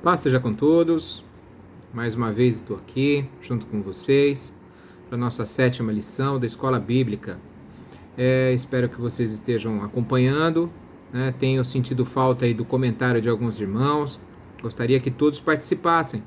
Paz seja com todos. Mais uma vez estou aqui junto com vocês para a nossa 7ª lição da Escola Bíblica. Espero que vocês estejam acompanhando, né? Tenho sentido falta aí do comentário de alguns irmãos. Gostaria que todos participassem.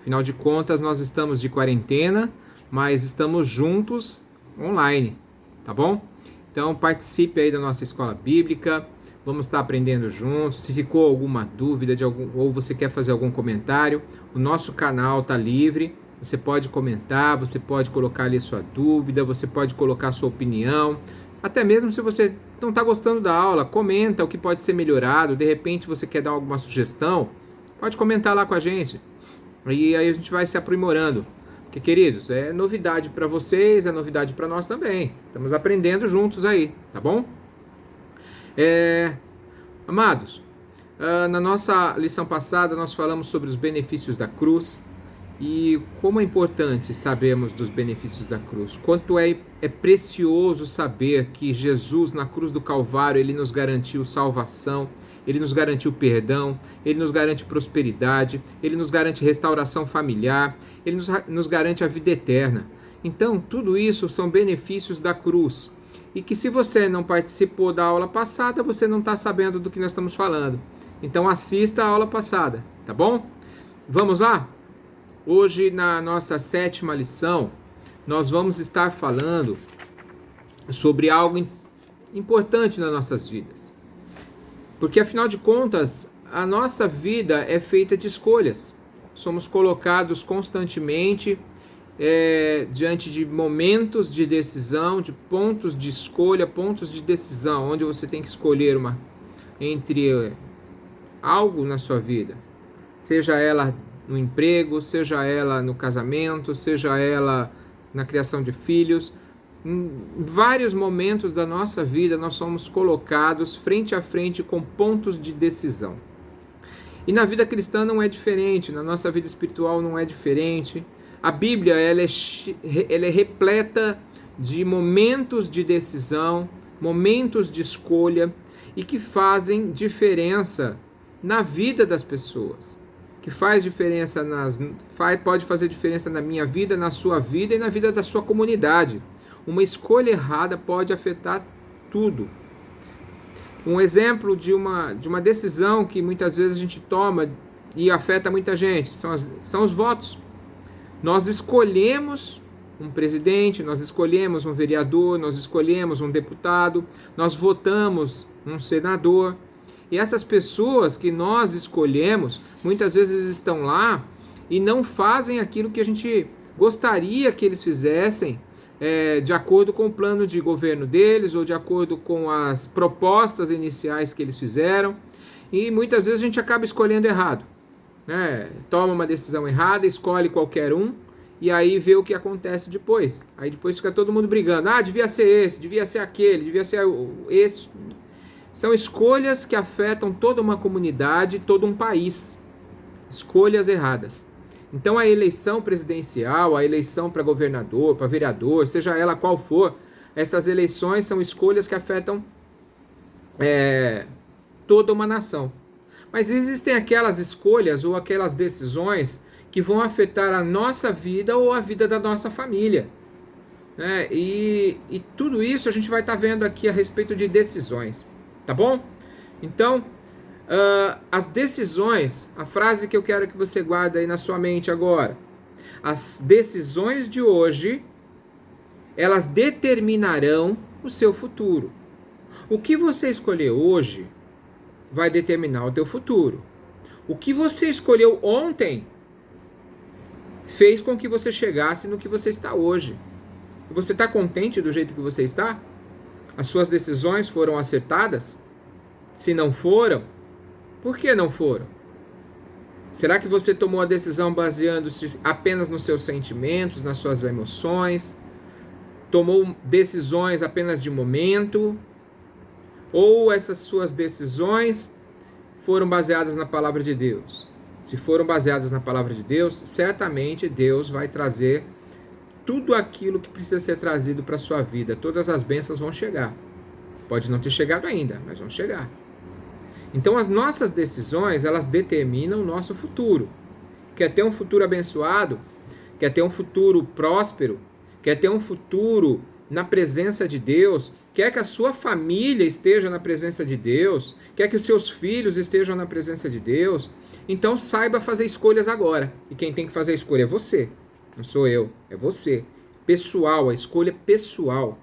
Afinal de contas, nós estamos de quarentena, mas estamos juntos online, tá bom? Então participe aí da nossa Escola Bíblica. Vamos estar aprendendo juntos. Se ficou alguma dúvida ou você quer fazer algum comentário, o nosso canal está livre. Você pode comentar, você pode colocar ali sua dúvida, você pode colocar sua opinião. Até mesmo se você não está gostando da aula, comenta o que pode ser melhorado. De repente você quer dar alguma sugestão, pode comentar lá com a gente. E aí a gente vai se aprimorando. Porque, queridos, é novidade para vocês, é novidade para nós também. Estamos aprendendo juntos aí, tá bom? Amados, na nossa lição passada nós falamos sobre os benefícios da cruz e como é importante sabermos dos benefícios da cruz. Quanto é precioso saber que Jesus na cruz do Calvário, ele nos garantiu salvação, ele nos garantiu perdão, ele nos garante prosperidade, ele nos garante restauração familiar, ele nos garante a vida eterna. Então tudo isso são benefícios da cruz. E que se você não participou da aula passada, você não está sabendo do que nós estamos falando. Então assista a aula passada, tá bom? Vamos lá? Hoje, na nossa 7ª lição, nós vamos estar falando sobre algo importante nas nossas vidas. Porque, afinal de contas, a nossa vida é feita de escolhas. Somos colocados constantemente diante de momentos de decisão, de pontos de escolha, pontos de decisão, onde você tem que escolher entre algo na sua vida, seja ela no emprego, seja ela no casamento, seja ela na criação de filhos. Em vários momentos da nossa vida nós somos colocados frente a frente com pontos de decisão. E na vida cristã não é diferente, na nossa vida espiritual não é diferente. A Bíblia ela é repleta de momentos de decisão, momentos de escolha e que fazem diferença na vida das pessoas, que pode fazer diferença na minha vida, na sua vida e na vida da sua comunidade. Uma escolha errada pode afetar tudo. Um exemplo de uma decisão que muitas vezes a gente toma e afeta muita gente são os votos. Nós escolhemos um presidente, nós escolhemos um vereador, nós escolhemos um deputado, nós votamos um senador. E essas pessoas que nós escolhemos, muitas vezes estão lá e não fazem aquilo que a gente gostaria que eles fizessem, de acordo com o plano de governo deles ou de acordo com as propostas iniciais que eles fizeram. E muitas vezes a gente acaba escolhendo errado. Toma uma decisão errada, escolhe qualquer um e aí vê o que acontece depois. Aí depois fica todo mundo brigando. Devia ser esse, devia ser aquele, devia ser esse. São escolhas que afetam toda uma comunidade, todo um país. Escolhas erradas. Então a eleição presidencial, a eleição para governador, para vereador, seja ela qual for, essas eleições são escolhas que afetam toda uma nação. Mas existem aquelas escolhas ou aquelas decisões que vão afetar a nossa vida ou a vida da nossa família. E tudo isso a gente vai estar vendo aqui a respeito de decisões. Tá bom? Então, as decisões, a frase que eu quero que você guarde aí na sua mente agora. As decisões de hoje, elas determinarão o seu futuro. O que você escolher hoje vai determinar o teu futuro. O que você escolheu ontem fez com que você chegasse no que você está hoje. Você está contente do jeito que você está? As suas decisões foram acertadas? Se não foram, por que não foram? Será que você tomou a decisão baseando-se apenas nos seus sentimentos, nas suas emoções? Tomou decisões apenas de momento? Ou essas suas decisões foram baseadas na palavra de Deus? Se foram baseadas na palavra de Deus, certamente Deus vai trazer tudo aquilo que precisa ser trazido para a sua vida. Todas as bênçãos vão chegar. Pode não ter chegado ainda, mas vão chegar. Então as nossas decisões, elas determinam o nosso futuro. Quer ter um futuro abençoado? Quer ter um futuro próspero? Quer ter um futuro na presença de Deus? Quer que a sua família esteja na presença de Deus? Quer que os seus filhos estejam na presença de Deus? Então saiba fazer escolhas agora. E quem tem que fazer a escolha é você. Não sou eu, é você. Pessoal, a escolha é pessoal.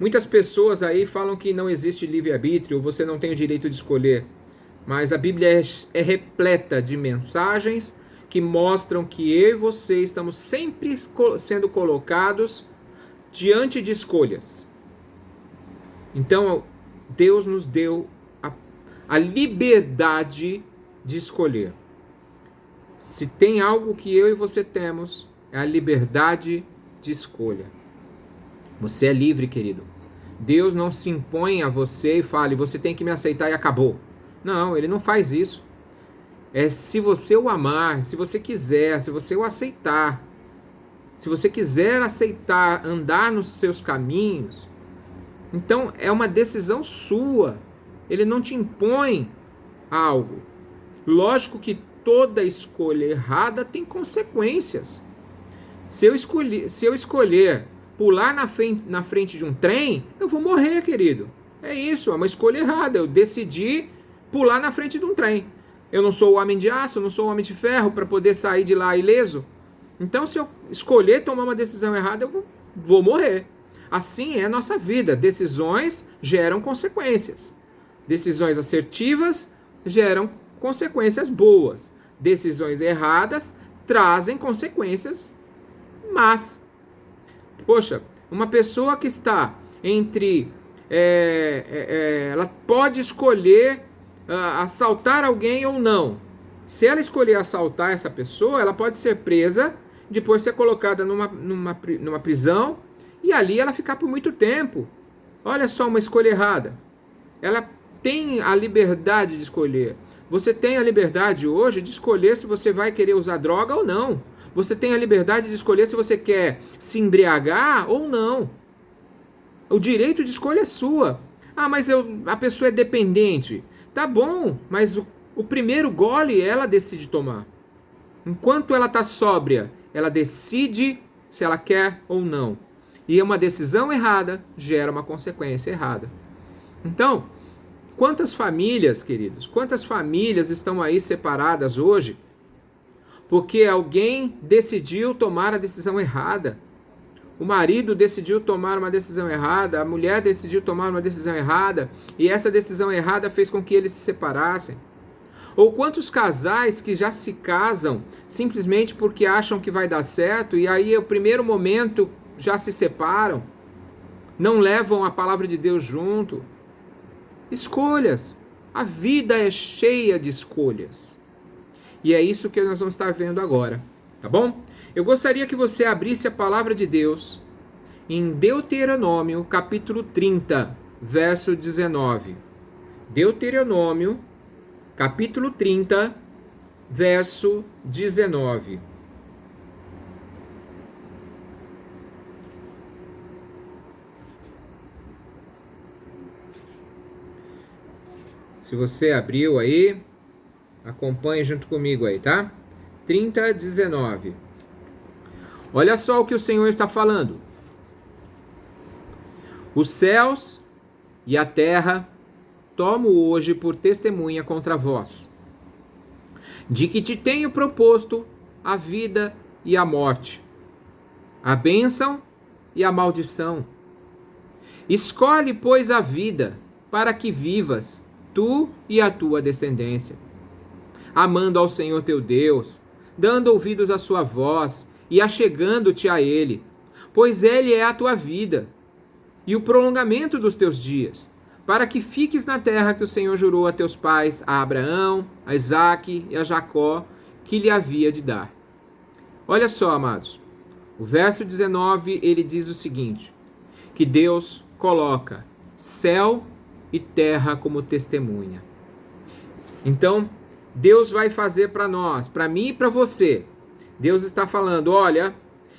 Muitas pessoas aí falam que não existe livre-arbítrio, você não tem o direito de escolher. Mas a Bíblia é repleta de mensagens que mostram que eu e você estamos sempre sendo colocados diante de escolhas. Então, Deus nos deu a liberdade de escolher. Se tem algo que eu e você temos, é a liberdade de escolha. Você é livre, querido. Deus não se impõe a você e fala, você tem que me aceitar e acabou. Não, ele não faz isso. É se você o amar, se você quiser, se você o aceitar. Se você quiser aceitar, andar nos seus caminhos, então é uma decisão sua. Ele não te impõe algo. Lógico que toda escolha errada tem consequências. Se eu escolher pular na frente de um trem, eu vou morrer, querido. É isso, é uma escolha errada. Eu decidi pular na frente de um trem. Eu não sou o homem de aço, eu não sou o homem de ferro para poder sair de lá ileso. Então, se eu escolher tomar uma decisão errada, eu vou morrer. Assim é a nossa vida. Decisões geram consequências. Decisões assertivas geram consequências boas. Decisões erradas trazem consequências más. Poxa, uma pessoa que está entre... ela pode escolher assaltar alguém ou não. Se ela escolher assaltar essa pessoa, ela pode ser presa, depois ser colocada numa prisão, e ali ela ficar por muito tempo. Olha só uma escolha errada. Ela tem a liberdade de escolher. Você tem a liberdade hoje de escolher se você vai querer usar droga ou não. Você tem a liberdade de escolher se você quer se embriagar ou não. O direito de escolha é sua. Ah, mas a pessoa é dependente. Tá bom, mas o primeiro gole ela decide tomar. Enquanto ela está sóbria, ela decide se ela quer ou não. E uma decisão errada gera uma consequência errada. Então, quantas famílias, queridos, quantas famílias estão aí separadas hoje porque alguém decidiu tomar a decisão errada? O marido decidiu tomar uma decisão errada, a mulher decidiu tomar uma decisão errada, e essa decisão errada fez com que eles se separassem. Ou quantos casais que já se casam simplesmente porque acham que vai dar certo, e aí, no primeiro momento, já se separam, não levam a palavra de Deus junto. Escolhas. A vida é cheia de escolhas. E é isso que nós vamos estar vendo agora, tá bom? Eu gostaria que você abrisse a palavra de Deus em Deuteronômio, capítulo 30, verso 19. Deuteronômio, capítulo 30, verso 19. Se você abriu aí, acompanhe junto comigo aí, tá? 30, 19. Olha só o que o Senhor está falando. Os céus e a terra tomo hoje por testemunha contra vós, de que te tenho proposto a vida e a morte, a bênção e a maldição. Escolhe, pois, a vida, para que vivas, tu e a tua descendência, amando ao Senhor teu Deus, dando ouvidos à sua voz e achegando-te a Ele, pois Ele é a tua vida e o prolongamento dos teus dias, para que fiques na terra que o Senhor jurou a teus pais, a Abraão, a Isaque e a Jacó, que lhe havia de dar. Olha só, amados, o verso 19, ele diz o seguinte, que Deus coloca céu e terra como testemunha. Então, Deus vai fazer para nós, para mim e para você. Deus está falando, olha,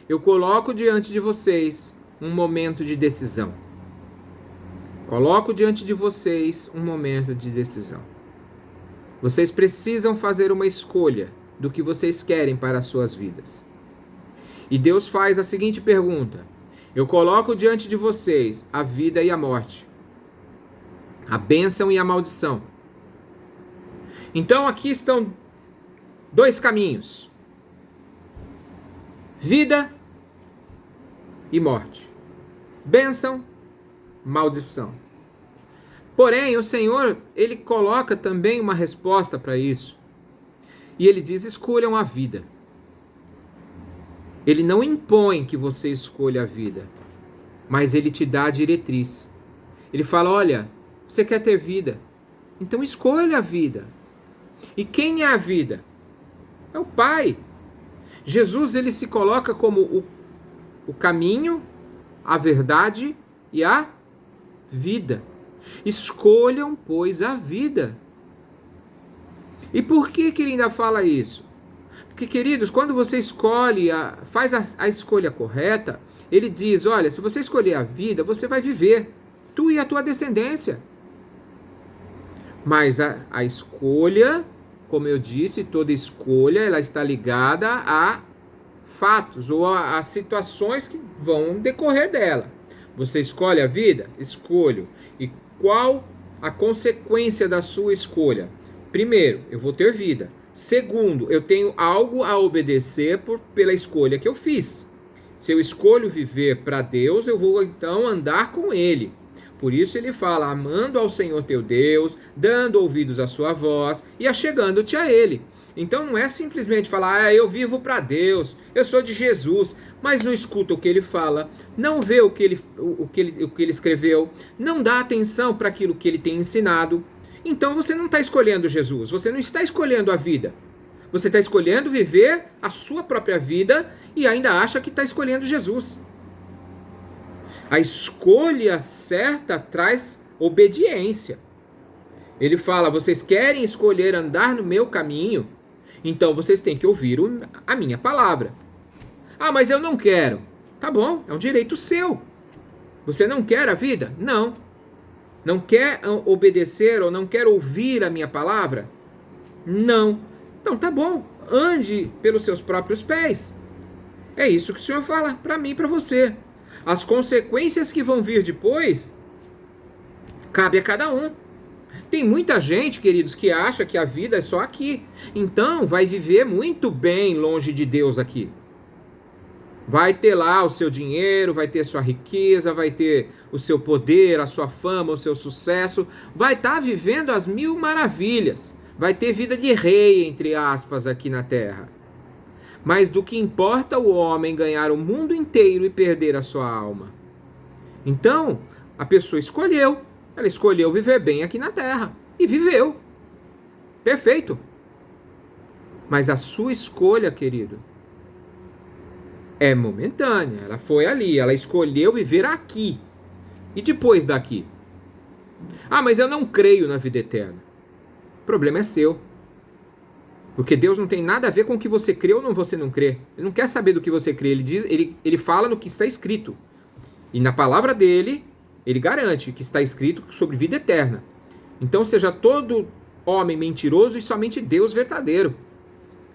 eu coloco diante de vocês um momento de decisão. Coloco diante de vocês um momento de decisão. Vocês precisam fazer uma escolha do que vocês querem para as suas vidas. E Deus faz a seguinte pergunta: eu coloco diante de vocês a vida e a morte, a bênção e a maldição. Então aqui estão dois caminhos: vida e morte, bênção, maldição. Porém, o Senhor, Ele coloca também uma resposta para isso. E Ele diz: escolham a vida. Ele não impõe que você escolha a vida, mas Ele te dá a diretriz. Ele fala: olha, você quer ter vida, então escolha a vida. E quem é a vida? É o Pai. Jesus, Ele se coloca como o caminho, a verdade e a vida. Escolham, pois, a vida. E por que ele ainda fala isso? Porque, queridos, quando você escolhe, faz a escolha correta, ele diz: olha, se você escolher a vida, você vai viver, tu e a tua descendência. Mas a escolha, como eu disse, toda escolha, ela está ligada a fatos ou a situações que vão decorrer dela. Você escolhe a vida? Escolho. E qual a consequência da sua escolha? Primeiro, eu vou ter vida. Segundo, eu tenho algo a obedecer pela escolha que eu fiz. Se eu escolho viver para Deus, eu vou então andar com Ele. Por isso ele fala: amando ao Senhor teu Deus, dando ouvidos à sua voz e achegando-te a Ele. Então não é simplesmente falar: eu vivo para Deus, eu sou de Jesus, mas não escuta o que ele fala, não vê o que ele escreveu, não dá atenção para aquilo que ele tem ensinado. Então você não está escolhendo Jesus, você não está escolhendo a vida. Você está escolhendo viver a sua própria vida e ainda acha que está escolhendo Jesus. A escolha certa traz obediência. Ele fala: vocês querem escolher andar no meu caminho? Então vocês têm que ouvir a minha palavra. Ah, mas eu não quero. Tá bom, é um direito seu. Você não quer a vida? Não. Não quer obedecer ou não quer ouvir a minha palavra? Não. Então tá bom, ande pelos seus próprios pés. É isso que o Senhor fala para mim e para você. As consequências que vão vir depois, cabe a cada um. Tem muita gente, queridos, que acha que a vida é só aqui. Então vai viver muito bem longe de Deus aqui. Vai ter lá o seu dinheiro, vai ter sua riqueza, vai ter o seu poder, a sua fama, o seu sucesso. Vai estar vivendo as mil maravilhas. Vai ter vida de rei, entre aspas, aqui na terra. Mas do que importa o homem ganhar o mundo inteiro e perder a sua alma? Então, a pessoa escolheu. Ela escolheu viver bem aqui na terra. E viveu. Perfeito. Mas a sua escolha, querido, é momentânea. Ela foi ali. Ela escolheu viver aqui. E depois daqui? Ah, mas eu não creio na vida eterna. O problema é seu. Porque Deus não tem nada a ver com o que você crê ou você não crê. Ele não quer saber do que você crê. Ele fala no que está escrito. E na palavra dele, ele garante que está escrito sobre vida eterna. Então seja todo homem mentiroso e somente Deus verdadeiro.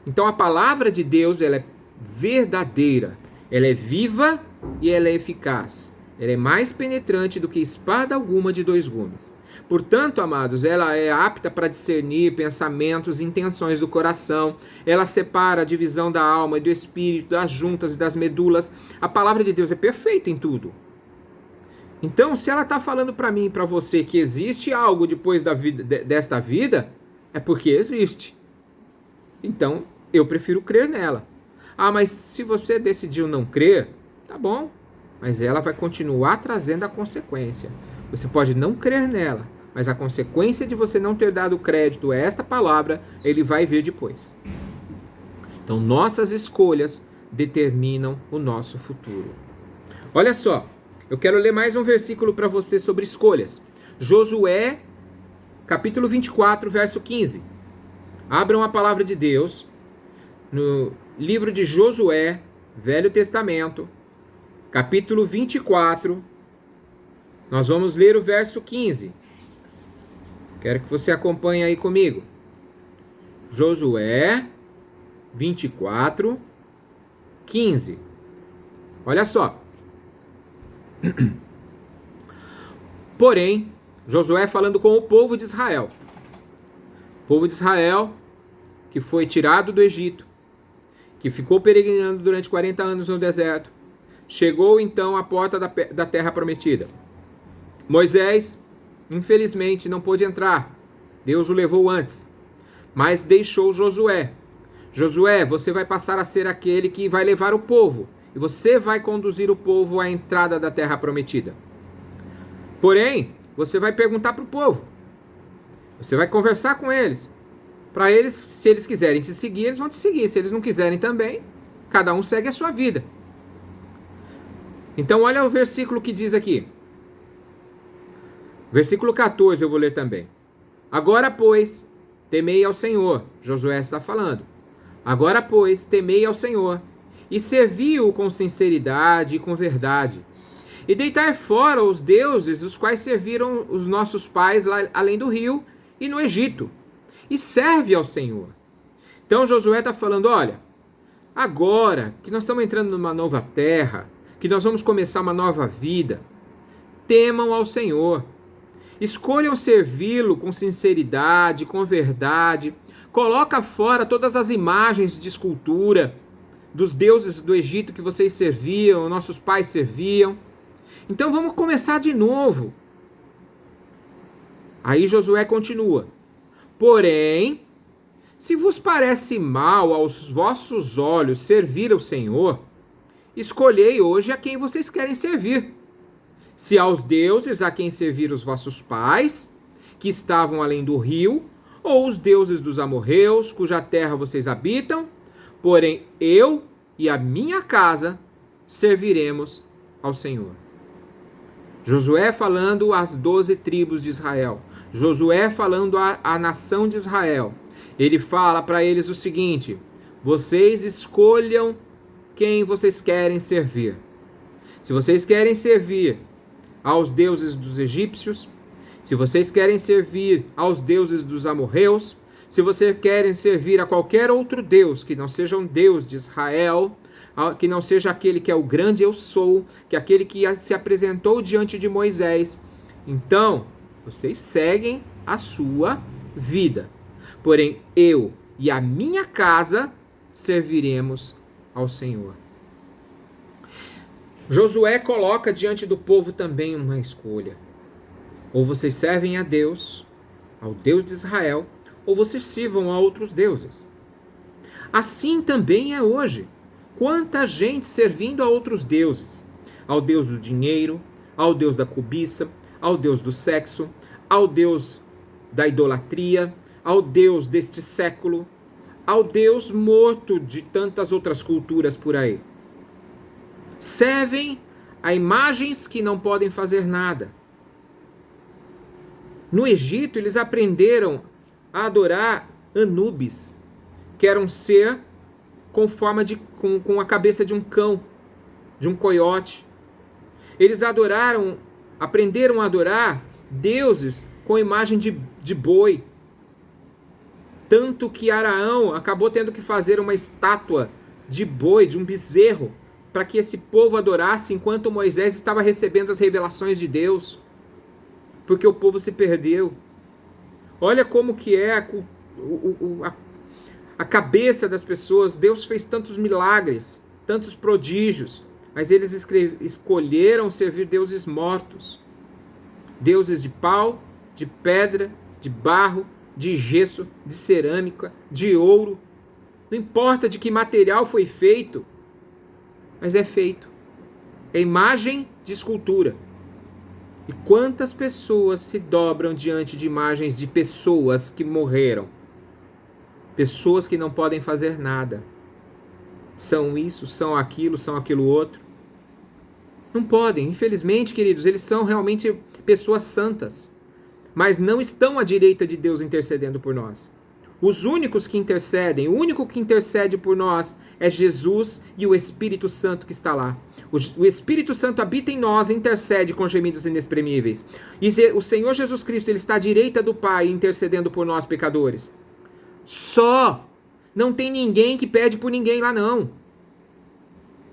Então a palavra de Deus, ela é verdadeira. Ela é viva e ela é eficaz. Ela é mais penetrante do que espada alguma de dois gumes. Portanto, amados, ela é apta para discernir pensamentos e intenções do coração. Ela separa a divisão da alma e do espírito, das juntas e das medulas. A palavra de Deus é perfeita em tudo. Então, se ela está falando para mim e para você que existe algo depois da vida, desta vida, é porque existe. Então, eu prefiro crer nela. Ah, mas se você decidiu não crer, tá bom. Mas ela vai continuar trazendo a consequência. Você pode não crer nela, mas a consequência de você não ter dado crédito a esta palavra, ele vai vir depois. Então, nossas escolhas determinam o nosso futuro. Olha só, eu quero ler mais um versículo para você sobre escolhas. Josué, capítulo 24, verso 15. Abram a palavra de Deus no livro de Josué, Velho Testamento, capítulo 24. Nós vamos ler o verso 15. Quero que você acompanhe aí comigo. Josué 24, 15. Olha só. Porém, Josué falando com o povo de Israel. O povo de Israel que foi tirado do Egito, que ficou peregrinando durante 40 anos no deserto, chegou então à porta da terra prometida. Moisés, infelizmente, não pôde entrar. Deus o levou antes, mas deixou Josué. Josué, você vai passar a ser aquele que vai levar o povo, e você vai conduzir o povo à entrada da terra prometida. Porém, você vai perguntar para o povo, você vai conversar com eles, para eles, se eles quiserem te seguir, eles vão te seguir, se eles não quiserem também, cada um segue a sua vida. Então olha o versículo que diz aqui, versículo 14 eu vou ler também. Agora, pois, temei ao Senhor, Josué está falando. Agora, pois, temei ao Senhor, e servi-o com sinceridade e com verdade. E deitai fora os deuses, os quais serviram os nossos pais lá além do rio e no Egito, e serve ao Senhor. Então Josué está falando, olha, agora que nós estamos entrando numa nova terra, que nós vamos começar uma nova vida, temam ao Senhor. Escolham servi-lo com sinceridade, com verdade. Coloca fora todas as imagens de escultura dos deuses do Egito que vocês serviam, nossos pais serviam. Então vamos começar de novo. Aí Josué continua. Porém, se vos parece mal aos vossos olhos servir ao Senhor, escolhei hoje a quem vocês querem servir. Se aos deuses a quem serviram os vossos pais, que estavam além do rio, ou os deuses dos amorreus, cuja terra vocês habitam, porém eu e a minha casa serviremos ao Senhor. Josué falando às 12 tribos de Israel. Josué falando à nação de Israel. Ele fala para eles o seguinte: vocês escolham quem vocês querem servir. Se vocês querem servir aos deuses dos egípcios, se vocês querem servir aos deuses dos amorreus, se vocês querem servir a qualquer outro deus que não seja um Deus de Israel, que não seja aquele que é o grande eu sou, que é aquele que se apresentou diante de Moisés, então vocês seguem a sua vida. Porém, eu e a minha casa serviremos ao Senhor. Josué coloca diante do povo também uma escolha. Ou vocês servem a Deus, ao Deus de Israel, ou vocês sirvam a outros deuses. Assim também é hoje. Quanta gente servindo a outros deuses. Ao Deus do dinheiro, ao Deus da cobiça, ao Deus do sexo, ao Deus da idolatria, ao Deus deste século, ao Deus morto de tantas outras culturas por aí. Servem a imagens que não podem fazer nada. No Egito, eles aprenderam a adorar Anubis, que era um ser com forma com a cabeça de um cão, de um coiote. Eles aprenderam a adorar deuses com imagem de boi. Tanto que Araão acabou tendo que fazer uma estátua de boi, de um bezerro, para que esse povo adorasse enquanto Moisés estava recebendo as revelações de Deus. Porque o povo se perdeu. Olha como que é a cabeça das pessoas. Deus fez tantos milagres, tantos prodígios, mas eles escolheram servir deuses mortos. Deuses de pau, de pedra, de barro, de gesso, de cerâmica, de ouro. Não importa de que material foi feito, mas é feito. É imagem de escultura. E quantas pessoas se dobram diante de imagens de pessoas que morreram? Pessoas que não podem fazer nada. São isso, são aquilo outro. Não podem, infelizmente, queridos, eles são realmente pessoas santas, mas não estão à direita de Deus intercedendo por nós. Os únicos que intercedem, o único que intercede por nós é Jesus e o Espírito Santo que está lá. O Espírito Santo habita em nós e intercede com gemidos inexprimíveis. E o Senhor Jesus Cristo, ele está à direita do Pai intercedendo por nós, pecadores. Só. Não tem ninguém que pede por ninguém lá, não.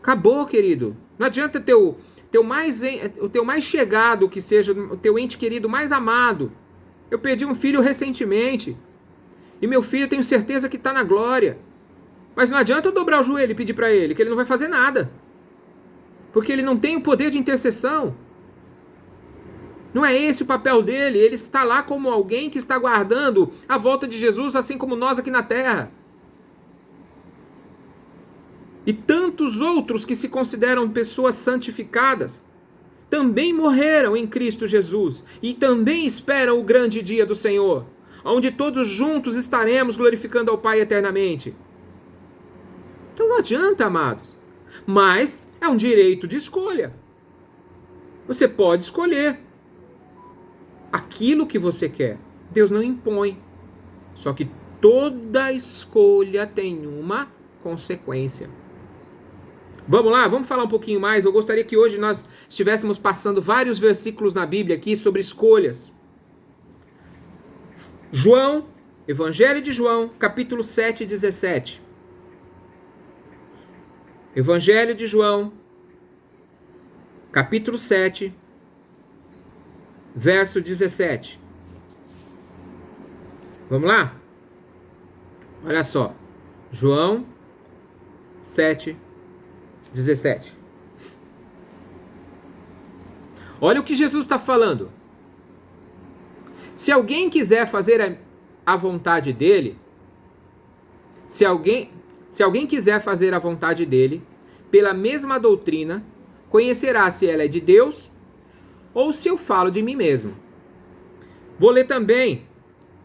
Acabou, querido. Não adianta o teu mais chegado, que seja o teu ente querido mais amado. Eu perdi um filho recentemente. E meu filho, eu tenho certeza que está na glória. Mas não adianta eu dobrar o joelho e pedir para ele, que ele não vai fazer nada. Porque ele não tem o poder de intercessão. Não é esse o papel dele. Ele está lá como alguém que está guardando a volta de Jesus, assim como nós aqui na terra. E tantos outros que se consideram pessoas santificadas também morreram em Cristo Jesus e também esperam o grande dia do Senhor, onde todos juntos estaremos glorificando ao Pai eternamente. Então não adianta, amados. Mas é um direito de escolha. Você pode escolher aquilo que você quer. Deus não impõe. Só que toda escolha tem uma consequência. Vamos lá, vamos falar um pouquinho mais. Eu gostaria que hoje nós estivéssemos passando vários versículos na Bíblia aqui sobre escolhas. João, Evangelho de João, capítulo 7, 17. Evangelho de João, capítulo 7, verso 17. Vamos lá? Olha só. João 7, 17. Olha o que Jesus está falando. Se alguém quiser fazer a vontade dele, se alguém quiser fazer a vontade dele, pela mesma doutrina, conhecerá se ela é de Deus ou se eu falo de mim mesmo. Vou ler também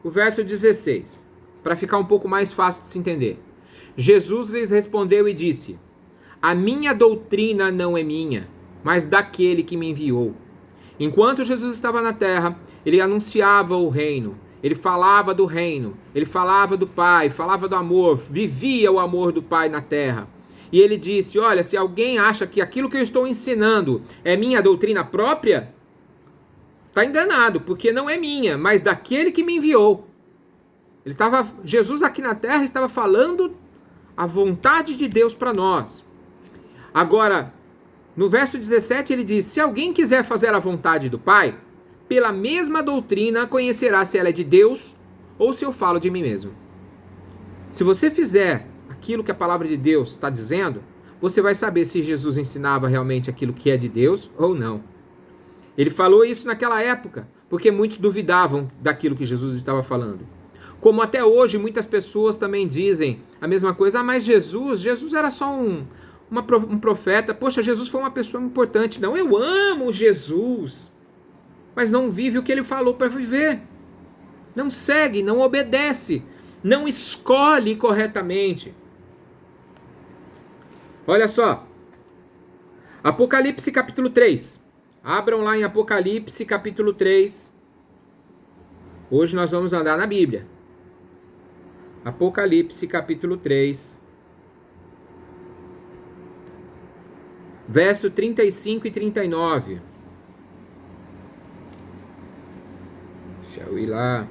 o verso 16, para ficar um pouco mais fácil de se entender. Jesus lhes respondeu e disse: a minha doutrina não é minha, mas daquele que me enviou. Enquanto Jesus estava na terra, ele anunciava o reino, ele falava do reino, ele falava do Pai, falava do amor, vivia o amor do Pai na terra. E ele disse: olha, se alguém acha que aquilo que eu estou ensinando é minha doutrina própria, está enganado, porque não é minha, mas daquele que me enviou. Jesus aqui na terra estava falando a vontade de Deus para nós. Agora, no verso 17 ele diz: se alguém quiser fazer a vontade do Pai, pela mesma doutrina conhecerá se ela é de Deus ou se eu falo de mim mesmo. Se você fizer aquilo que a palavra de Deus está dizendo, você vai saber se Jesus ensinava realmente aquilo que é de Deus ou não. Ele falou isso naquela época, porque muitos duvidavam daquilo que Jesus estava falando. Como até hoje muitas pessoas também dizem a mesma coisa: mas Jesus era só um profeta. Poxa, Jesus foi uma pessoa importante. Não, eu amo Jesus, mas não vive o que ele falou para viver. Não segue, não obedece, não escolhe corretamente. Olha só, Apocalipse capítulo 3. Abram lá em Apocalipse capítulo 3. Hoje nós vamos andar na Bíblia. Apocalipse capítulo 3. Verso 35 e 39. Deixa eu ir lá.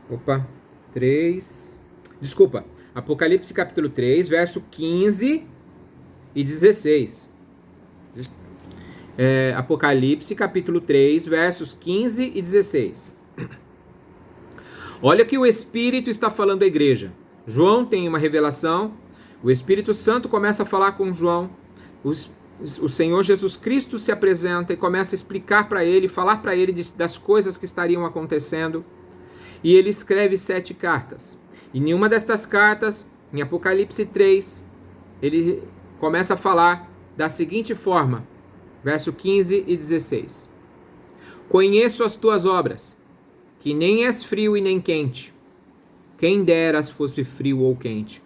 Opa, 3. Desculpa. Apocalipse capítulo 3, verso 15 e 16. Apocalipse capítulo 3, versos 15 e 16. Olha o que o Espírito está falando à igreja. João tem uma revelação. O Espírito Santo começa a falar com João. O Senhor Jesus Cristo se apresenta e começa a explicar para ele, falar para ele das coisas que estariam acontecendo. E ele escreve 7 cartas. E em uma destas cartas, em Apocalipse 3, ele começa a falar da seguinte forma, verso 15 e 16. Conheço as tuas obras, que nem és frio e nem quente. Quem deras fosse frio ou quente.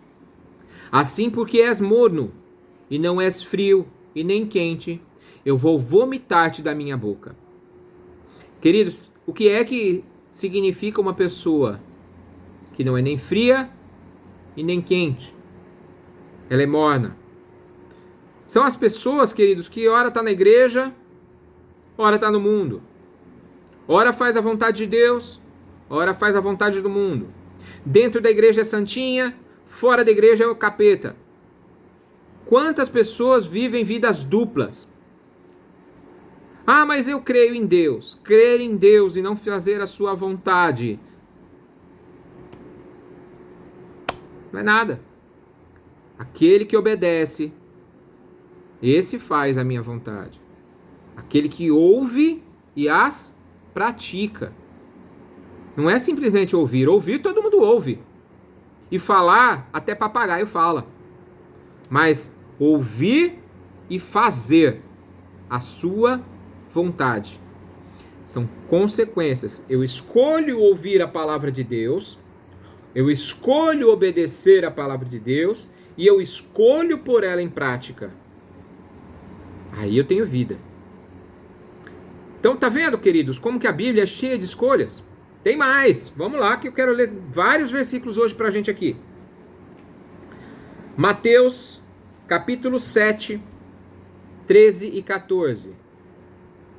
Assim, porque és morno, e não és frio e nem quente, eu vou vomitar-te da minha boca. Queridos, o que é que significa uma pessoa que não é nem fria e nem quente? Ela é morna. São as pessoas, queridos, que ora está na igreja, ora está no mundo. Ora faz a vontade de Deus, ora faz a vontade do mundo. Dentro da igreja é santinha, fora da igreja é o capeta. Quantas pessoas vivem vidas duplas? Ah, mas eu creio em Deus. Crer em Deus e não fazer a sua vontade não é nada. Aquele que obedece, esse faz a minha vontade. Aquele que ouve e as pratica. Não é simplesmente ouvir. Ouvir todo mundo ouve. E falar, até papagaio fala. Mas ouvir e fazer a sua vontade são consequências. Eu escolho ouvir a palavra de Deus, eu escolho obedecer a palavra de Deus e eu escolho pôr ela em prática. Aí eu tenho vida. Então tá vendo, queridos, como que a Bíblia é cheia de escolhas? Tem mais. Vamos lá que eu quero ler vários versículos hoje pra gente aqui. Mateus, capítulo 7, 13 e 14.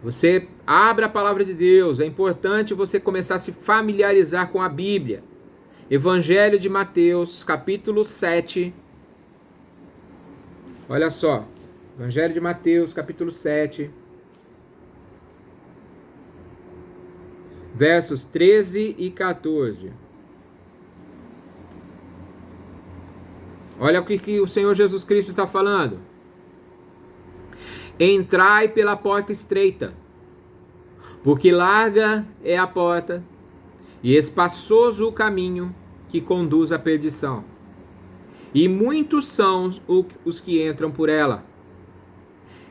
Você abre a palavra de Deus. É importante você começar a se familiarizar com a Bíblia. Evangelho de Mateus, capítulo 7. Olha só. Evangelho de Mateus, capítulo 7. Versos 13 e 14. Olha o que o Senhor Jesus Cristo está falando. Entrai pela porta estreita, porque larga é a porta e espaçoso o caminho que conduz à perdição. E muitos são os que entram por ela.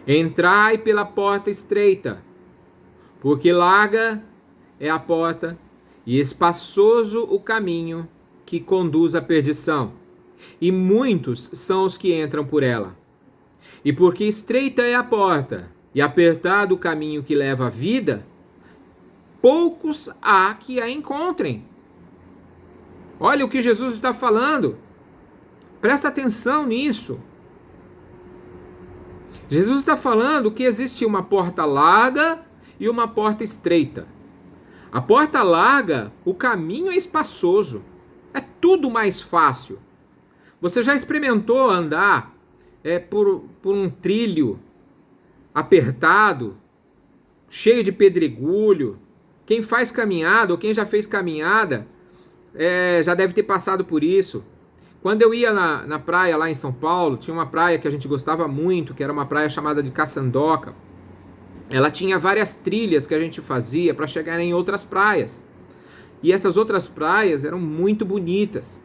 Entrai pela porta estreita, porque larga é a porta e espaçoso o caminho que conduz à perdição. E muitos são os que entram por ela. E porque estreita é a porta e apertado o caminho que leva à vida, poucos há que a encontrem. Olha o que Jesus está falando. Presta atenção nisso. Jesus está falando que existe uma porta larga e uma porta estreita. A porta larga, o caminho é espaçoso. É tudo mais fácil. Você já experimentou andar por um trilho apertado, cheio de pedregulho? Quem faz caminhada ou quem já fez caminhada já deve ter passado por isso. Quando eu ia na praia lá em São Paulo, tinha uma praia que a gente gostava muito, que era uma praia chamada de Caçandoca. Ela tinha várias trilhas que a gente fazia para chegar em outras praias. E essas outras praias eram muito bonitas.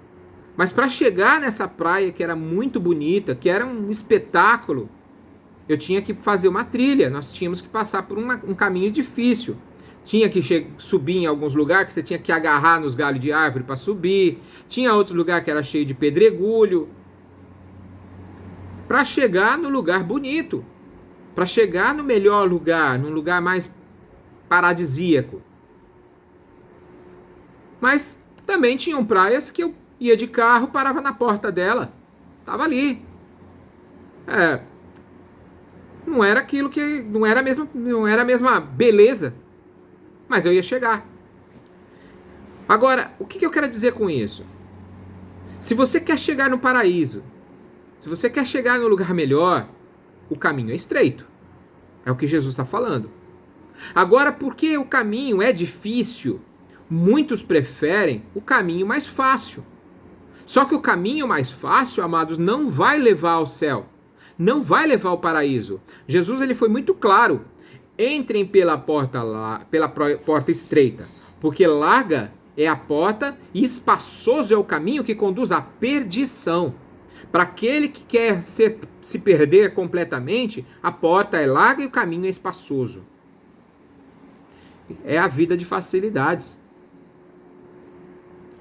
Mas para chegar nessa praia que era muito bonita, que era um espetáculo, eu tinha que fazer uma trilha. Nós tínhamos que passar por um caminho difícil. Tinha que subir em alguns lugares que você tinha que agarrar nos galhos de árvore para subir. Tinha outro lugar que era cheio de pedregulho. Para chegar no lugar bonito. Para chegar no melhor lugar, num lugar mais paradisíaco. Mas também tinham praias que eu ia de carro, parava na porta dela. Tava ali. Não era aquilo que... Não era a mesma beleza. Mas eu ia chegar. Agora, o que eu quero dizer com isso? Se você quer chegar no paraíso, se você quer chegar no lugar melhor, o caminho é estreito. É o que Jesus está falando. Agora, porque o caminho é difícil, muitos preferem o caminho mais fácil. Só que o caminho mais fácil, amados, não vai levar ao céu. Não vai levar ao paraíso. Jesus ele foi muito claro. Entrem pela porta estreita, porque larga é a porta e espaçoso é o caminho que conduz à perdição. Para aquele que quer se perder completamente, a porta é larga e o caminho é espaçoso. É a vida de facilidades.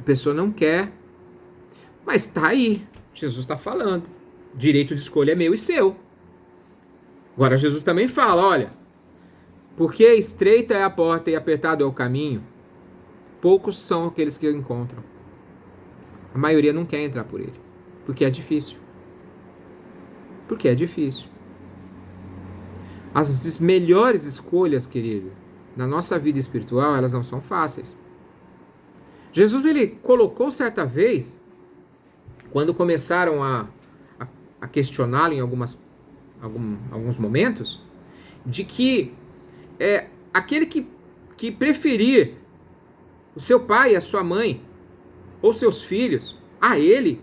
A pessoa não quer, mas está aí. Jesus está falando. Direito de escolha é meu e seu. Agora Jesus também fala, olha, porque estreita é a porta e apertado é o caminho, poucos são aqueles que o encontram. A maioria não quer entrar por ele. Porque é difícil. Porque é difícil. As melhores escolhas, querido, na nossa vida espiritual, elas não são fáceis. Jesus, ele colocou certa vez, quando começaram a questioná-lo em alguns momentos, de que aquele que preferir o seu pai e a sua mãe, ou seus filhos, a ele,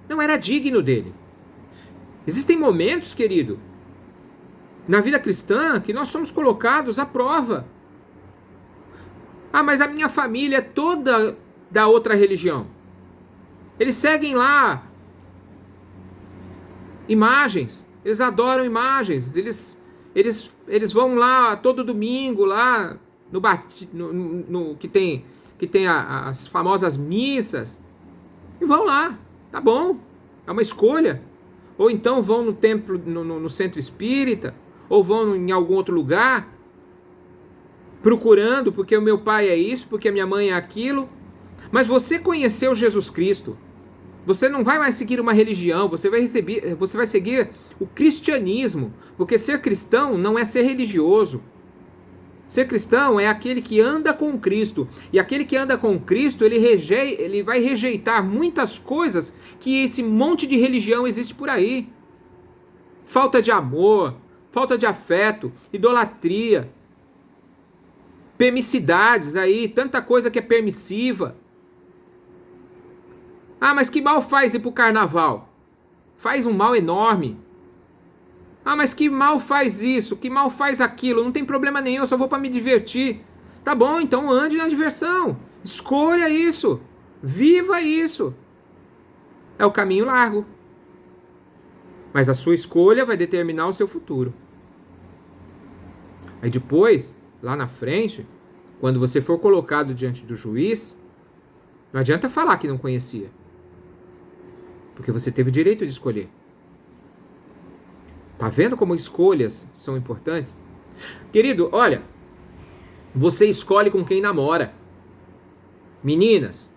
não era digno dele. Existem momentos, querido, na vida cristã, que nós somos colocados à prova. Ah, mas a minha família é toda da outra religião. Eles seguem lá imagens, eles adoram imagens, eles vão lá todo domingo, lá no que tem as famosas missas, e vão lá, tá bom, é uma escolha. Ou então vão no templo, no centro espírita, ou vão em algum outro lugar, procurando, porque o meu pai é isso, porque a minha mãe é aquilo. Mas você conheceu Jesus Cristo. Você não vai mais seguir uma religião, você vai seguir o cristianismo, porque ser cristão não é ser religioso. Ser cristão é aquele que anda com Cristo, e aquele que anda com Cristo, ele vai rejeitar muitas coisas que esse monte de religião existe por aí. Falta de amor, falta de afeto, idolatria, permissidades aí, tanta coisa que é permissiva. Ah, mas que mal faz ir pro carnaval? Faz um mal enorme. Ah, mas que mal faz isso? Que mal faz aquilo? Não tem problema nenhum, eu só vou para me divertir. Tá bom, então ande na diversão. Escolha isso. Viva isso. É o caminho largo. Mas a sua escolha vai determinar o seu futuro. Aí depois, lá na frente, quando você for colocado diante do juiz, não adianta falar que não conhecia. Porque você teve o direito de escolher. Tá vendo como escolhas são importantes? Querido, olha, você escolhe com quem namora. Meninas,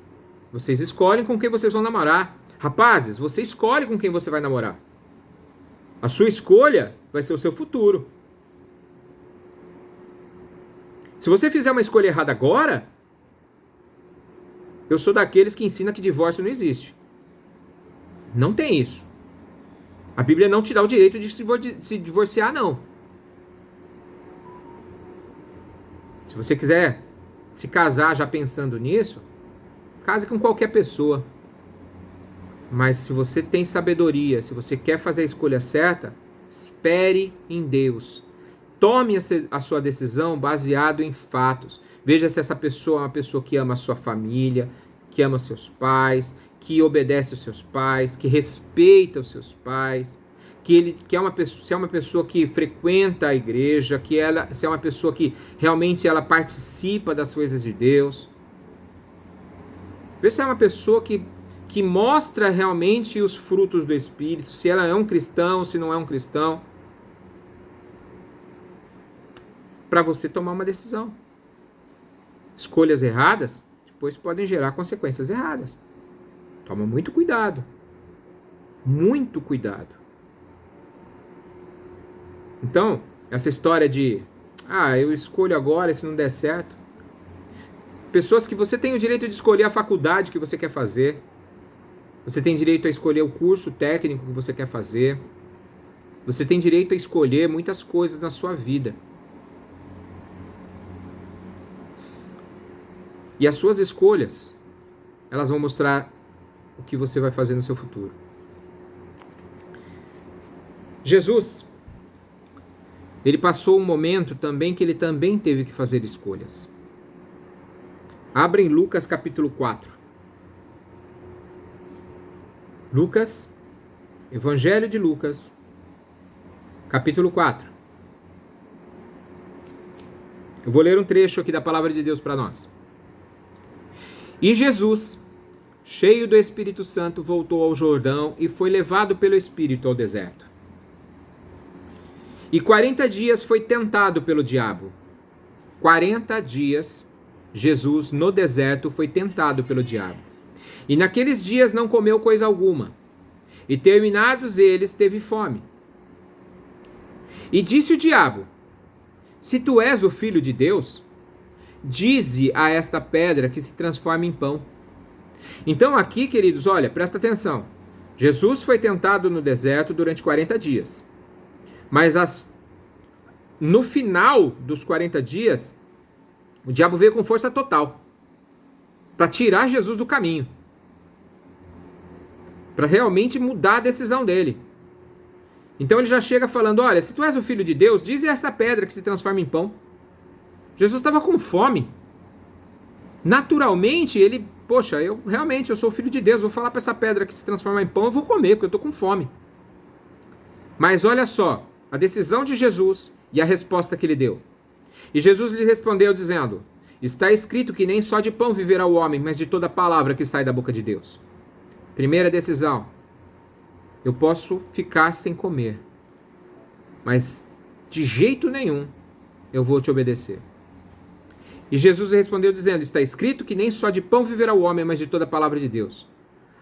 vocês escolhem com quem vocês vão namorar. Rapazes, você escolhe com quem você vai namorar. A sua escolha vai ser o seu futuro. Se você fizer uma escolha errada agora, eu sou daqueles que ensina que divórcio não existe. Não tem isso. A Bíblia não te dá o direito de se divorciar, não. Se você quiser se casar já pensando nisso, case com qualquer pessoa. Mas se você tem sabedoria, se você quer fazer a escolha certa, espere em Deus. Tome a sua decisão baseado em fatos. Veja se essa pessoa é uma pessoa que ama a sua família, que ama seus pais, que obedece aos seus pais, que respeita os seus pais, se é uma pessoa que frequenta a igreja, se é uma pessoa que realmente ela participa das coisas de Deus. Veja se é uma pessoa que mostra realmente os frutos do Espírito, se ela é um cristão, se não é um cristão, para você tomar uma decisão. Escolhas erradas depois podem gerar consequências erradas. Toma muito cuidado. Muito cuidado. Então, essa história de eu escolho agora, se não der certo. Pessoas que você tem o direito de escolher a faculdade que você quer fazer. Você tem direito a escolher o curso técnico que você quer fazer. Você tem direito a escolher muitas coisas na sua vida. E as suas escolhas, elas vão mostrar o que você vai fazer no seu futuro. Jesus, ele passou um momento também que ele também teve que fazer escolhas. Abra em Lucas capítulo 4. Lucas, Evangelho de Lucas, capítulo 4. Eu vou ler um trecho aqui da palavra de Deus para nós. E Jesus, cheio do Espírito Santo, voltou ao Jordão e foi levado pelo Espírito ao deserto. E 40 dias foi tentado pelo diabo. 40 dias, Jesus no deserto foi tentado pelo diabo. E naqueles dias não comeu coisa alguma. E terminados eles, teve fome. E disse o diabo: se tu és o Filho de Deus, dize a esta pedra que se transforme em pão. Então aqui, queridos, olha, presta atenção. Jesus foi tentado no deserto durante 40 dias. Mas no final dos 40 dias, o diabo veio com força total para tirar Jesus do caminho, para realmente mudar a decisão dele. Então ele já chega falando: olha, se tu és o filho de Deus, dize a esta pedra que se transforma em pão. Jesus estava com fome. Naturalmente, ele, poxa, eu sou o filho de Deus, vou falar para essa pedra que se transforma em pão, eu vou comer, porque eu estou com fome. Mas olha só, a decisão de Jesus e a resposta que ele deu. E Jesus lhe respondeu dizendo: está escrito que nem só de pão viverá o homem, mas de toda palavra que sai da boca de Deus. Primeira decisão: eu posso ficar sem comer, mas de jeito nenhum eu vou te obedecer. E Jesus respondeu dizendo: está escrito que nem só de pão viverá o homem, mas de toda a palavra de Deus.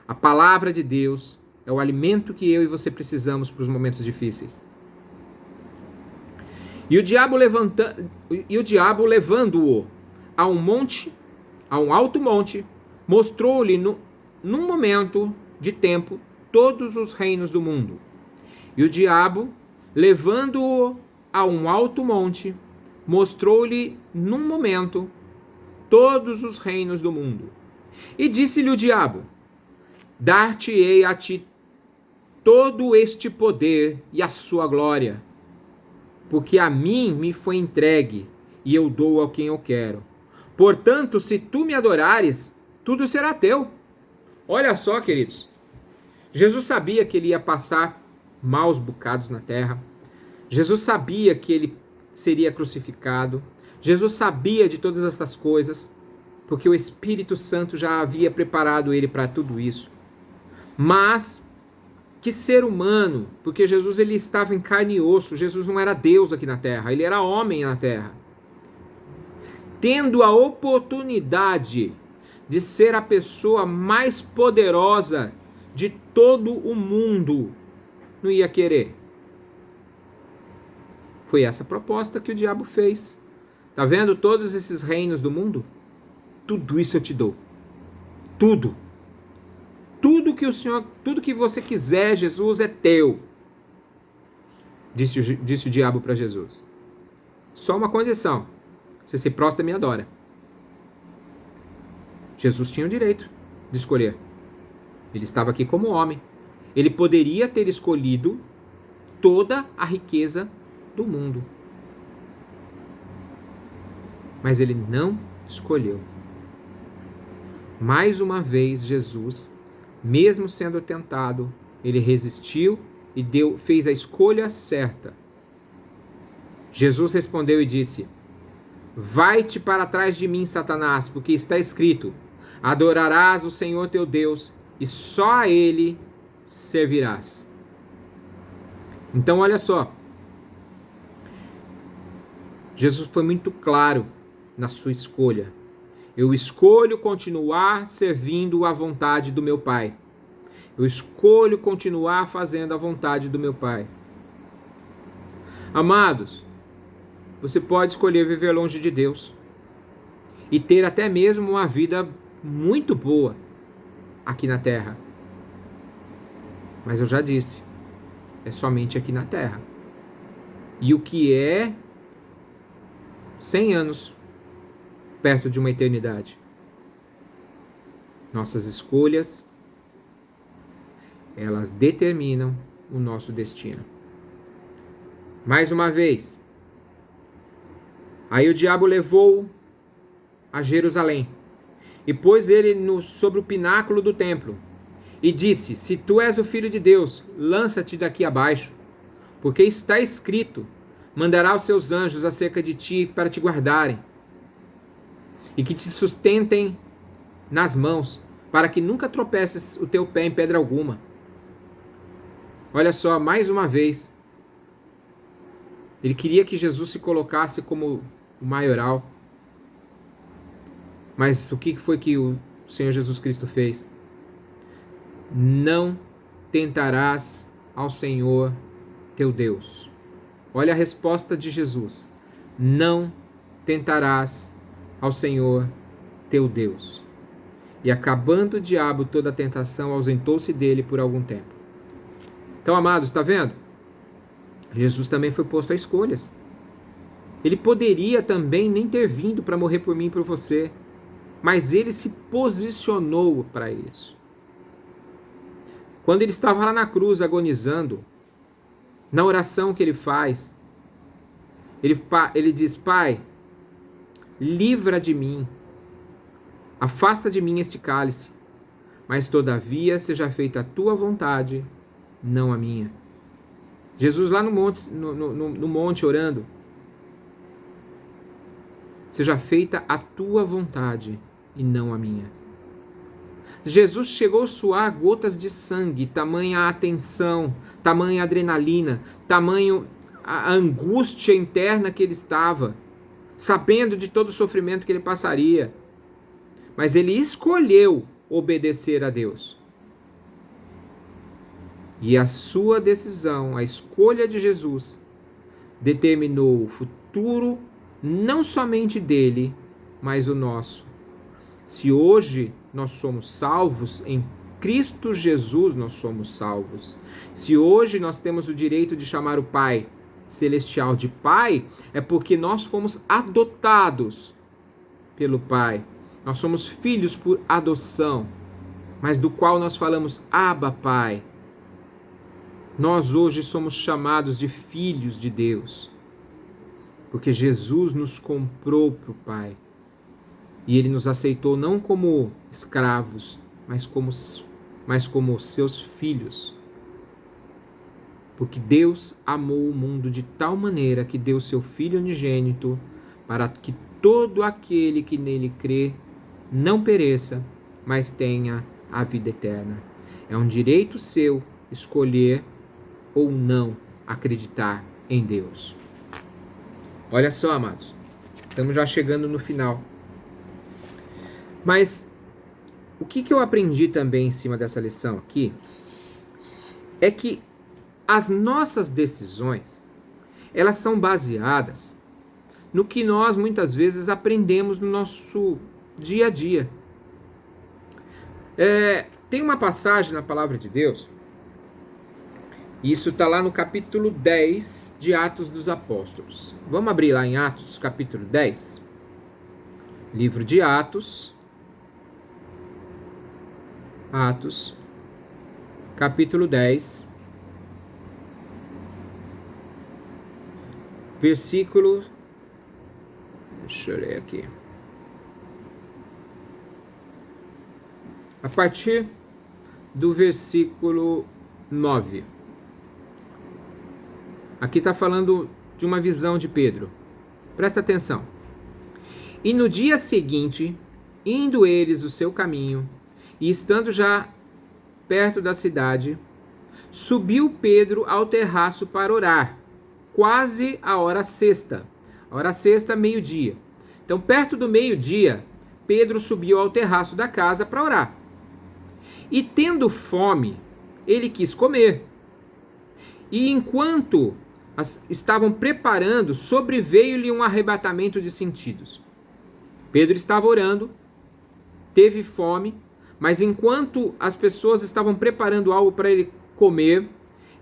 A palavra de Deus é o alimento que eu e você precisamos para os momentos difíceis. E o diabo levando-o a um monte, a um alto monte, mostrou-lhe num momento de tempo todos os reinos do mundo. E o diabo, levando-o a um alto monte, mostrou-lhe num momento todos os reinos do mundo. E disse-lhe o diabo: dar-te-ei a ti todo este poder e a sua glória, porque a mim me foi entregue, e eu dou a quem eu quero. Portanto, se tu me adorares, tudo será teu. Olha só, queridos. Jesus sabia que ele ia passar maus bocados na terra. Jesus sabia que ele seria crucificado. Jesus sabia de todas essas coisas, porque o Espírito Santo já havia preparado ele para tudo isso. Mas que ser humano, porque Jesus ele estava em carne e osso. Jesus não era Deus aqui na terra, ele era homem na terra. Tendo a oportunidade de ser a pessoa mais poderosa de todo o mundo, não ia querer. Foi essa proposta que o diabo fez. Tá vendo todos esses reinos do mundo? Tudo isso eu te dou. Tudo. Tudo que o Senhor, tudo que você quiser, Jesus, é teu. Disse o diabo para Jesus. Só uma condição: você se prostra e me adora. Jesus tinha o direito de escolher. Ele estava aqui como homem. Ele poderia ter escolhido toda a riqueza do mundo. Mas ele não escolheu. Mais uma vez, Jesus, mesmo sendo tentado, ele resistiu e fez a escolha certa. Jesus respondeu e disse: vai-te para trás de mim, Satanás, porque está escrito: adorarás o Senhor teu Deus e só a Ele servirás. Então olha só, Jesus foi muito claro na sua escolha. Eu escolho continuar servindo à vontade do meu Pai. Eu escolho continuar fazendo a vontade do meu Pai. Amados, você pode escolher viver longe de Deus e ter até mesmo uma vida muito boa aqui na terra. Mas eu já disse, é somente aqui na terra. E o que é 100 anos perto de uma eternidade? Nossas escolhas, elas determinam o nosso destino. Mais uma vez, aí o diabo levou a Jerusalém e pôs ele sobre o pináculo do templo e disse: se tu és o Filho de Deus, lança-te daqui abaixo, porque está escrito: mandará os seus anjos acerca de ti para te guardarem e que te sustentem nas mãos, para que nunca tropeces o teu pé em pedra alguma. Olha só, mais uma vez, ele queria que Jesus se colocasse como o maioral. Mas o que foi que o Senhor Jesus Cristo fez? Não tentarás ao Senhor teu Deus. Olha a resposta de Jesus: não tentarás ao Senhor teu Deus. E acabando o diabo toda a tentação, ausentou-se dele por algum tempo. Então, amados, está vendo? Jesus também foi posto a escolhas. Ele poderia também nem ter vindo para morrer por mim e por você, mas ele se posicionou para isso. Quando ele estava lá na cruz agonizando, na oração que ele faz, ele diz: Pai, livra de mim, afasta de mim este cálice, mas todavia seja feita a tua vontade, não a minha. Jesus lá no monte orando: seja feita a tua vontade e não a minha. Jesus chegou a suar gotas de sangue, tamanha a tensão, tamanha a adrenalina, tamanho a angústia interna que ele estava, sabendo de todo o sofrimento que ele passaria. Mas ele escolheu obedecer a Deus. E a sua decisão, a escolha de Jesus, determinou o futuro não somente dele, mas o nosso. Se hoje nós somos salvos, em Cristo Jesus nós somos salvos. Se hoje nós temos o direito de chamar o Pai Celestial de Pai, é porque nós fomos adotados pelo Pai. Nós somos filhos por adoção, mas do qual nós falamos Abba, Pai. Nós hoje somos chamados de filhos de Deus, porque Jesus nos comprou para o Pai. E Ele nos aceitou não como escravos, mas como seus filhos. Porque Deus amou o mundo de tal maneira que deu seu Filho unigênito, para que todo aquele que nele crê não pereça, mas tenha a vida eterna. É um direito seu escolher ou não acreditar em Deus. Olha só, amados, estamos já chegando no final. Mas o que eu aprendi também em cima dessa lição aqui é que as nossas decisões, elas são baseadas no que nós muitas vezes aprendemos no nosso dia a dia. Tem uma passagem na palavra de Deus, isso está lá no capítulo 10 de Atos dos Apóstolos. Vamos abrir lá em Atos, capítulo 10. Livro de Atos, capítulo 10, versículo... Deixa eu ler aqui. A partir do versículo 9. Aqui está falando de uma visão de Pedro. Presta atenção. E no dia seguinte, indo eles o seu caminho, e estando já perto da cidade, subiu Pedro ao terraço para orar, quase a hora sexta. A hora sexta, meio-dia. Então, perto do meio-dia, Pedro subiu ao terraço da casa para orar. E tendo fome, ele quis comer. E enquanto estavam preparando, sobreveio-lhe um arrebatamento de sentidos. Pedro estava orando, teve fome, mas enquanto as pessoas estavam preparando algo para ele comer,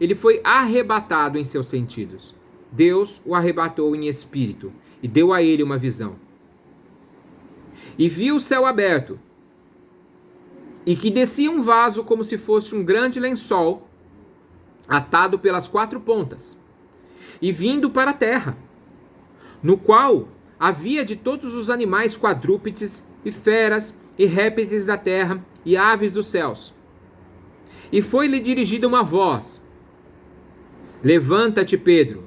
ele foi arrebatado em seus sentidos. Deus o arrebatou em espírito e deu a ele uma visão. E viu o céu aberto, e que descia um vaso como se fosse um grande lençol, atado pelas 4 pontas, e vindo para a terra, no qual havia de todos os animais quadrúpedes e feras e répteis da terra e aves dos céus. E foi-lhe dirigida uma voz: levanta-te, Pedro,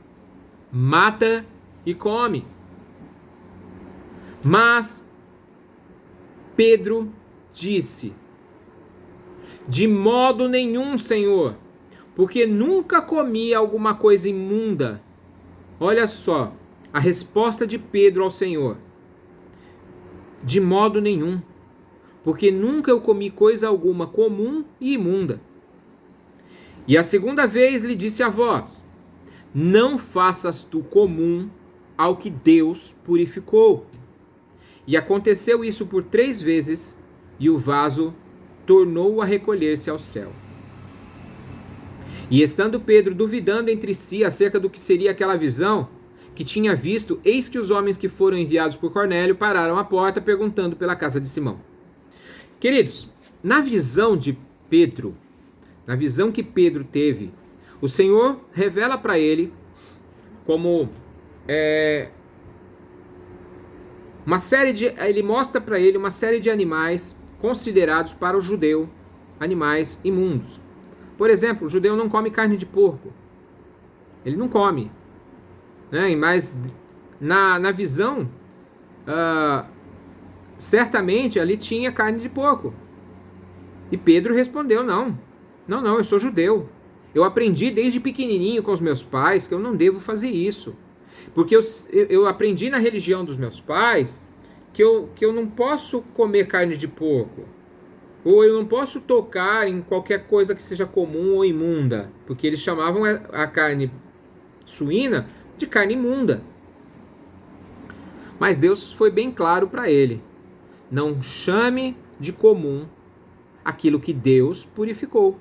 mata e come. Mas Pedro disse: de modo nenhum, Senhor, porque nunca comi alguma coisa imunda. Olha só a resposta de Pedro ao Senhor: de modo nenhum, porque nunca eu comi coisa alguma comum e imunda. E a segunda vez lhe disse a voz: não faças tu comum ao que Deus purificou. E aconteceu isso por 3 vezes, e o vaso tornou a recolher-se ao céu. E estando Pedro duvidando entre si acerca do que seria aquela visão que tinha visto, eis que os homens que foram enviados por Cornélio pararam à porta, perguntando pela casa de Simão. Queridos, na visão de Pedro, na visão que Pedro teve, o Senhor revela para ele como ele mostra para ele uma série de animais considerados para o judeu animais imundos. Por exemplo, o judeu não come carne de porco. Ele não come. Né? Mas na visão, certamente ali tinha carne de porco. E Pedro respondeu, não, eu sou judeu. Eu aprendi desde pequenininho com os meus pais que eu não devo fazer isso. Porque eu aprendi na religião dos meus pais que eu não posso comer carne de porco. Ou eu não posso tocar em qualquer coisa que seja comum ou imunda. Porque eles chamavam a carne suína de carne imunda. Mas Deus foi bem claro para ele. Não chame de comum aquilo que Deus purificou.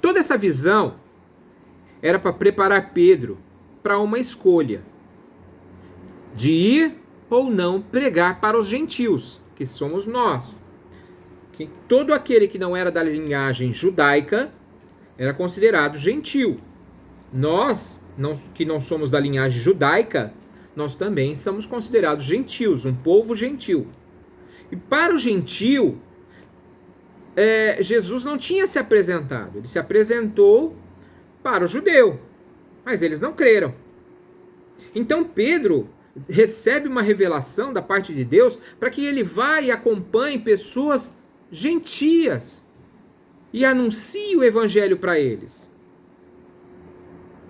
Toda essa visão era para preparar Pedro para uma escolha de ir ou não pregar para os gentios, que somos nós. Que todo aquele que não era da linhagem judaica era considerado gentil. Nós, que não somos da linhagem judaica, nós também somos considerados gentios, um povo gentil. E para o gentil, Jesus não tinha se apresentado. Ele se apresentou para o judeu, mas eles não creram. Então Pedro recebe uma revelação da parte de Deus para que ele vá e acompanhe pessoas gentias e anuncie o evangelho para eles.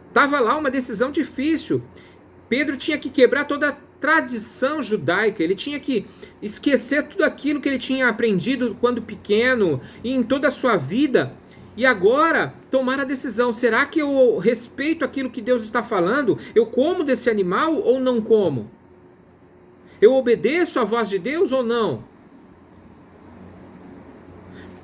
Estava lá uma decisão difícil. Pedro tinha que quebrar toda a tradição judaica, ele tinha que esquecer tudo aquilo que ele tinha aprendido quando pequeno e em toda a sua vida, e agora tomar a decisão: será que eu respeito aquilo que Deus está falando? Eu como desse animal ou não como? Eu obedeço à voz de Deus ou não?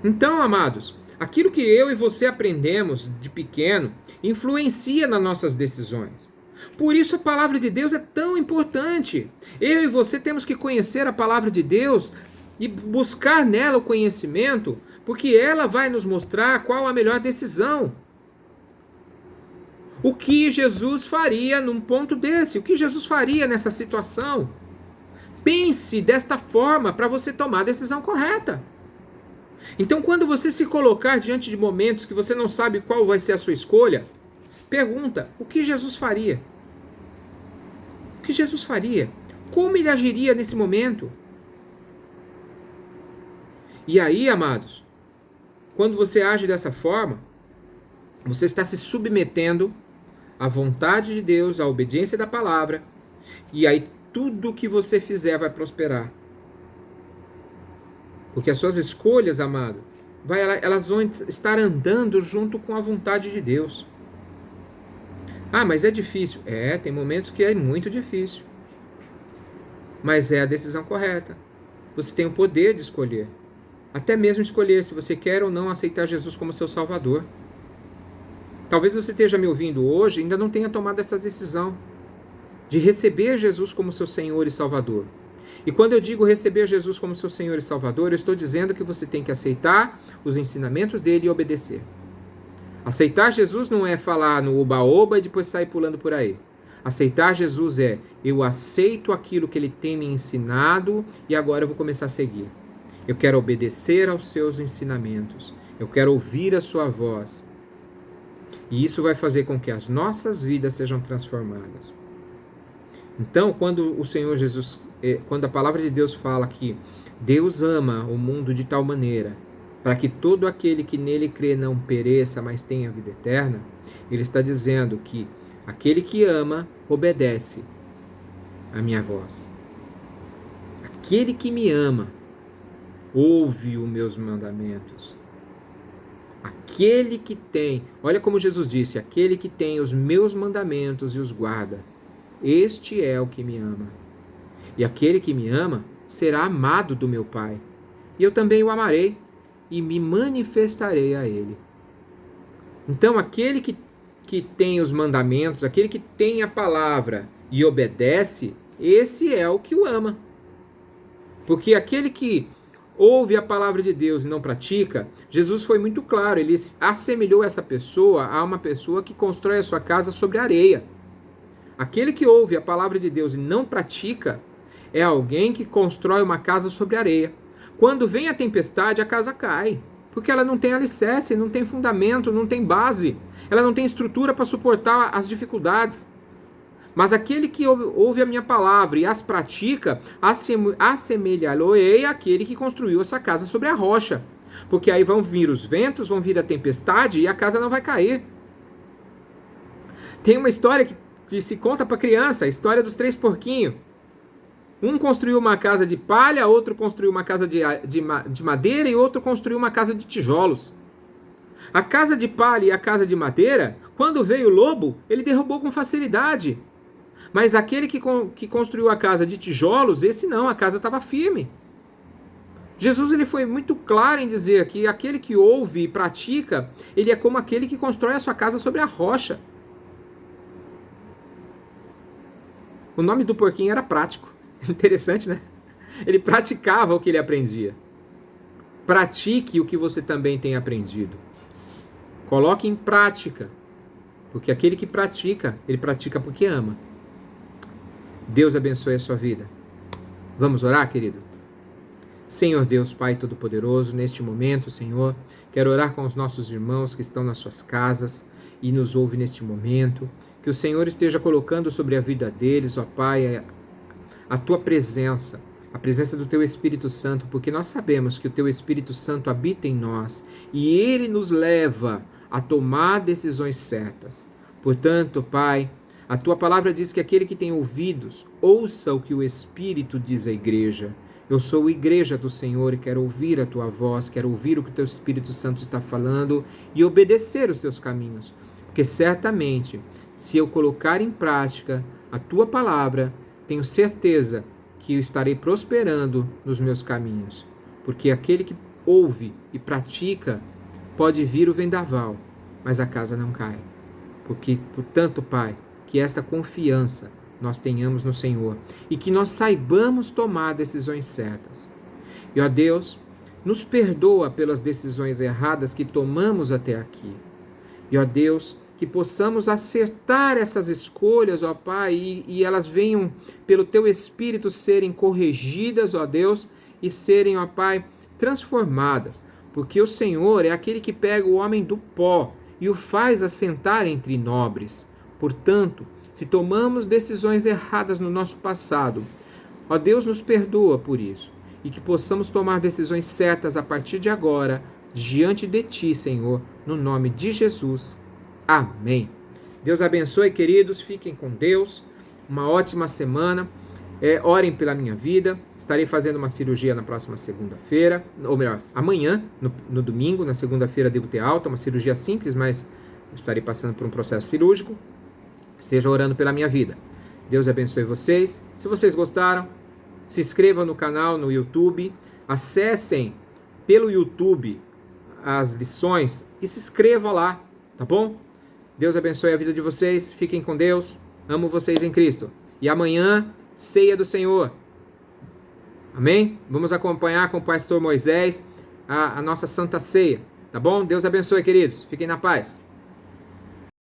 Então, amados, aquilo que eu e você aprendemos de pequeno influencia nas nossas decisões. Por isso a palavra de Deus é tão importante. Eu e você temos que conhecer a palavra de Deus e buscar nela o conhecimento, porque ela vai nos mostrar qual a melhor decisão. O que Jesus faria num ponto desse? O que Jesus faria nessa situação? Pense desta forma para você tomar a decisão correta. Então, quando você se colocar diante de momentos que você não sabe qual vai ser a sua escolha, pergunta: o que Jesus faria? O que Jesus faria? Como ele agiria nesse momento? E aí, amados, quando você age dessa forma, você está se submetendo à vontade de Deus, à obediência da palavra, e aí tudo que você fizer vai prosperar. Porque as suas escolhas, amado, elas vão estar andando junto com a vontade de Deus. Ah, mas é difícil. Tem momentos que é muito difícil. Mas é a decisão correta. Você tem o poder de escolher. Até mesmo escolher se você quer ou não aceitar Jesus como seu Salvador. Talvez você esteja me ouvindo hoje e ainda não tenha tomado essa decisão de receber Jesus como seu Senhor e Salvador. E quando eu digo receber Jesus como seu Senhor e Salvador, eu estou dizendo que você tem que aceitar os ensinamentos dele e obedecer. Aceitar Jesus não é falar no oba-oba e depois sair pulando por aí. Aceitar Jesus é: eu aceito aquilo que ele tem me ensinado e agora eu vou começar a seguir. Eu quero obedecer aos seus ensinamentos. Eu quero ouvir a sua voz. E isso vai fazer com que as nossas vidas sejam transformadas. Então, quando o Senhor Jesus, quando a palavra de Deus fala que Deus ama o mundo de tal maneira para que todo aquele que nele crê não pereça, mas tenha vida eterna, ele está dizendo que aquele que ama obedece a minha voz. Aquele que me ama ouve os meus mandamentos. Aquele que tem, olha como Jesus disse, aquele que tem os meus mandamentos e os guarda, este é o que me ama. E aquele que me ama será amado do meu Pai. e eu também o amarei e me manifestarei a ele. Então, aquele que tem os mandamentos, aquele que tem a palavra e obedece, esse é o que o ama. Porque aquele que ouve a palavra de Deus e não pratica, Jesus foi muito claro, ele assemelhou essa pessoa a uma pessoa que constrói a sua casa sobre areia. Aquele que ouve a palavra de Deus e não pratica é alguém que constrói uma casa sobre areia. Quando vem a tempestade, a casa cai, porque ela não tem alicerce, não tem fundamento, não tem base, ela não tem estrutura para suportar as dificuldades. Mas aquele que ouve a minha palavra e as pratica, assemelhá-lo-ei àquele que construiu essa casa sobre a rocha. Porque aí vão vir os ventos, vão vir a tempestade e a casa não vai cair. Tem uma história que se conta para criança, a história dos 3 porquinhos. Um construiu uma casa de palha, outro construiu uma casa de madeira e outro construiu uma casa de tijolos. A casa de palha e a casa de madeira, quando veio o lobo, ele derrubou com facilidade. Mas aquele que construiu a casa de tijolos, esse não, a casa estava firme. Jesus ele foi muito claro em dizer que aquele que ouve e pratica, ele é como aquele que constrói a sua casa sobre a rocha. O nome do porquinho era Prático. Interessante, né? Ele praticava o que ele aprendia. Pratique o que você também tem aprendido. Coloque em prática. Porque aquele que pratica, ele pratica porque ama. Deus abençoe a sua vida. Vamos orar, querido? Senhor Deus, Pai Todo-Poderoso, neste momento, Senhor, quero orar com os nossos irmãos que estão nas suas casas e nos ouvem neste momento. Que o Senhor esteja colocando sobre a vida deles, ó Pai, a tua presença, a presença do teu Espírito Santo, porque nós sabemos que o teu Espírito Santo habita em nós e ele nos leva a tomar decisões certas. Portanto, Pai, a tua palavra diz que aquele que tem ouvidos, ouça o que o Espírito diz à igreja. Eu sou igreja do Senhor e quero ouvir a tua voz, quero ouvir o que o teu Espírito Santo está falando e obedecer os teus caminhos. Porque certamente, se eu colocar em prática a tua palavra, tenho certeza que eu estarei prosperando nos meus caminhos. Porque aquele que ouve e pratica, pode vir o vendaval, mas a casa não cai. Portanto, Pai, que esta confiança nós tenhamos no Senhor e que nós saibamos tomar decisões certas. E, ó Deus, nos perdoa pelas decisões erradas que tomamos até aqui. E, ó Deus, que possamos acertar essas escolhas, ó Pai, e elas venham pelo Teu Espírito serem corrigidas, ó Deus, e serem, ó Pai, transformadas. Porque o Senhor é aquele que pega o homem do pó e o faz assentar entre nobres. Portanto, se tomamos decisões erradas no nosso passado, ó Deus, nos perdoa por isso. E que possamos tomar decisões certas a partir de agora, diante de Ti, Senhor, no nome de Jesus. Amém. Deus abençoe, queridos. Fiquem com Deus. Uma ótima semana. Orem pela minha vida. Estarei fazendo uma cirurgia na próxima segunda-feira. Ou melhor, amanhã, no domingo. Na segunda-feira devo ter alta. Uma cirurgia simples, mas estarei passando por um processo cirúrgico. Esteja orando pela minha vida. Deus abençoe vocês. Se vocês gostaram, se inscrevam no canal, no YouTube. Acessem pelo YouTube as lições e se inscrevam lá. Tá bom? Deus abençoe a vida de vocês, fiquem com Deus, amo vocês em Cristo. E amanhã, ceia do Senhor. Amém? Vamos acompanhar com o pastor Moisés a nossa Santa Ceia, tá bom? Deus abençoe, queridos, fiquem na paz.